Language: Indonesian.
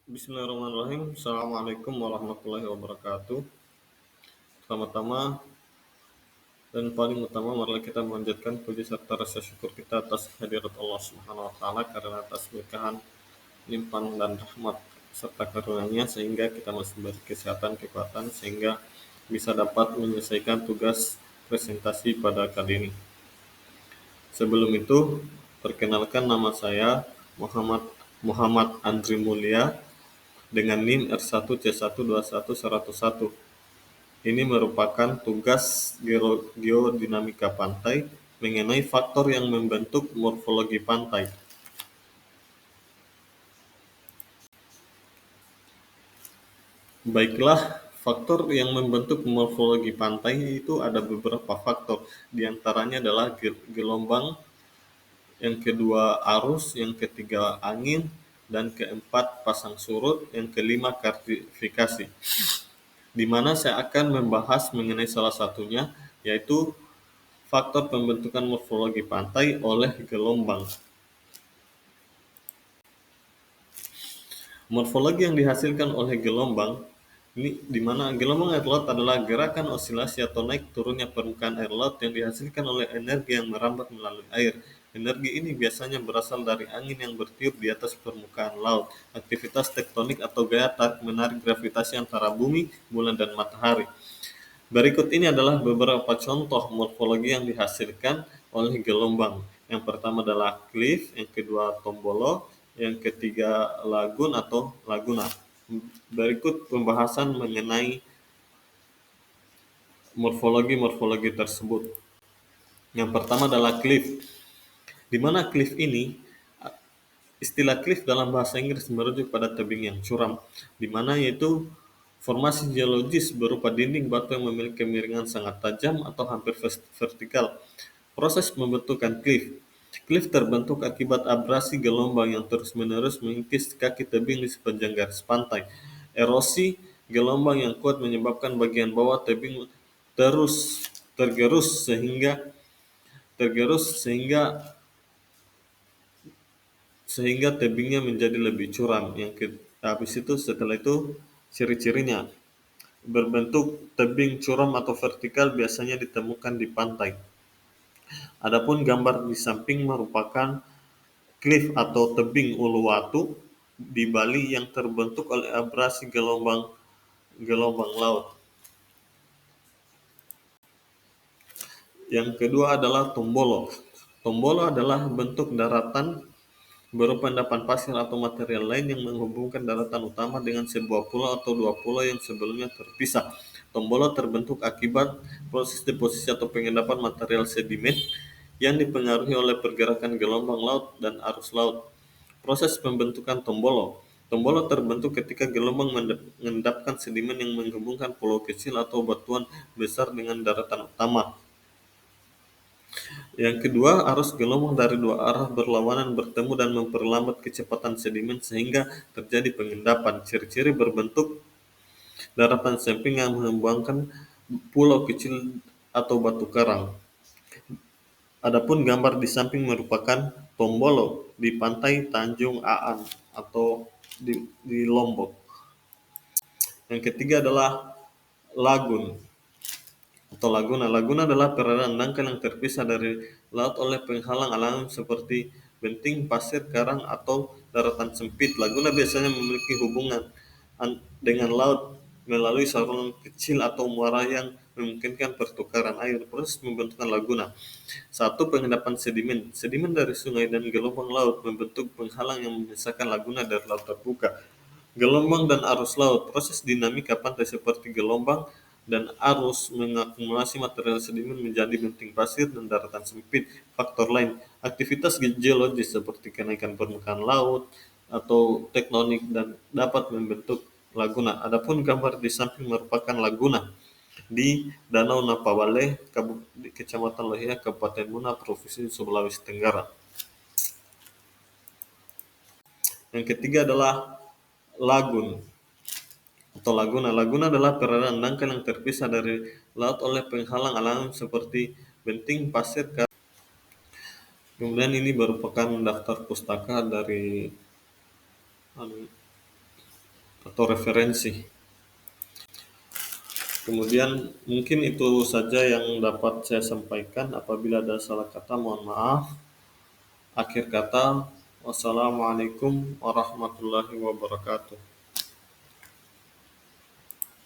Bismillahirrahmanirrahim. Assalamualaikum warahmatullahi wabarakatuh. Pertama-tama dan paling utama, marilah kita memanjatkan puji serta rasa syukur kita atas hadirat Allah Subhanahu wa taala karena atas berkahan, limpahan dan rahmat serta karunia-Nya sehingga kita masih diberi kesehatan, kekuatan sehingga bisa dapat menyelesaikan tugas presentasi pada kali ini. Sebelum itu, perkenalkan nama saya Muhammad Muhammad Andri Mulia dengan NIM R1C121101. Ini merupakan tugas geodinamika pantai mengenai faktor yang membentuk morfologi pantai. Baiklah, faktor yang membentuk morfologi pantai itu ada beberapa faktor. Di antaranya adalah gelombang, yang kedua arus, yang ketiga angin, dan keempat pasang surut, yang kelima kartifikasi. Di mana saya akan membahas mengenai salah satunya, yaitu faktor pembentukan morfologi pantai oleh gelombang. Morfologi yang dihasilkan oleh gelombang, ini di mana gelombang air laut adalah gerakan osilasi atau naik turunnya permukaan air laut yang dihasilkan oleh energi yang merambat melalui air. Energi ini biasanya berasal dari angin yang bertiup di atas permukaan laut, aktivitas tektonik atau gaya tarik-menarik gravitasi antara bumi, bulan, dan matahari. Berikut ini adalah beberapa contoh morfologi yang dihasilkan oleh gelombang. Yang pertama adalah cliff, yang kedua tombolo, yang ketiga lagun atau laguna. Berikut pembahasan mengenai morfologi tersebut. Yang pertama adalah cliff, di mana cliff ini, istilah cliff dalam bahasa Inggris merujuk pada tebing yang curam, di mana yaitu formasi geologis berupa dinding batu yang memiliki kemiringan sangat tajam atau hampir vertikal. Proses pembentukan cliff. Cliff terbentuk akibat abrasi gelombang yang terus-menerus mengikis kaki tebing di sepanjang garis pantai. Erosi gelombang yang kuat menyebabkan bagian bawah tebing terus tergerus sehingga tebingnya menjadi lebih curam. Setelah itu ciri-cirinya, berbentuk tebing curam atau vertikal biasanya ditemukan di pantai. Adapun gambar di samping merupakan cliff atau tebing Uluwatu di Bali yang terbentuk oleh abrasi gelombang laut. Yang kedua adalah tombolo. Tombolo adalah bentuk daratan berupa endapan pasir atau material lain yang menghubungkan daratan utama dengan sebuah pulau atau dua pulau yang sebelumnya terpisah. Tombolo terbentuk akibat proses deposisi atau pengendapan material sedimen yang dipengaruhi oleh pergerakan gelombang laut dan arus laut. Proses pembentukan tombolo. Tombolo terbentuk ketika gelombang mengendapkan sedimen yang menghubungkan pulau kecil atau batuan besar dengan daratan utama. Yang kedua, arus gelombang dari dua arah berlawanan bertemu dan memperlambat kecepatan sedimen sehingga terjadi pengendapan. Ciri-ciri berbentuk daratan samping yang mengembangkan pulau kecil atau batu karang. Adapun gambar di samping merupakan tombolo di pantai Tanjung Aan atau di Lombok. Yang ketiga adalah lagun atau laguna. Laguna adalah perairan dangkal yang terpisah dari laut oleh penghalang alami seperti benting, pasir, karang, atau daratan sempit. Laguna biasanya memiliki hubungan dengan laut melalui saluran kecil atau muara yang memungkinkan pertukaran air. Proses pembentukan laguna. 1. Pengendapan sedimen. Sedimen dari sungai dan gelombang laut membentuk penghalang yang memisahkan laguna dari laut terbuka. Gelombang dan arus laut. Proses dinamika pantai seperti gelombang dan arus mengakumulasi material sedimen menjadi benting pasir dan daratan sempit. Faktor lain, aktivitas geologis seperti kenaikan permukaan laut atau tektonik dan dapat membentuk laguna. Adapun gambar di samping merupakan laguna di Danau Napawale, di Kecamatan Lohia, Kabupaten Muna, Provinsi Sulawesi Tenggara. Yang ketiga adalah lagun atau laguna. Laguna adalah perairan dangkal yang terpisah dari laut oleh penghalang alami seperti benting, pasir, karang. Kemudian ini merupakan daftar pustaka dari atau referensi. Kemudian mungkin itu saja yang dapat saya sampaikan. Apabila ada salah kata, mohon maaf. Akhir kata, wassalamualaikum warahmatullahi wabarakatuh.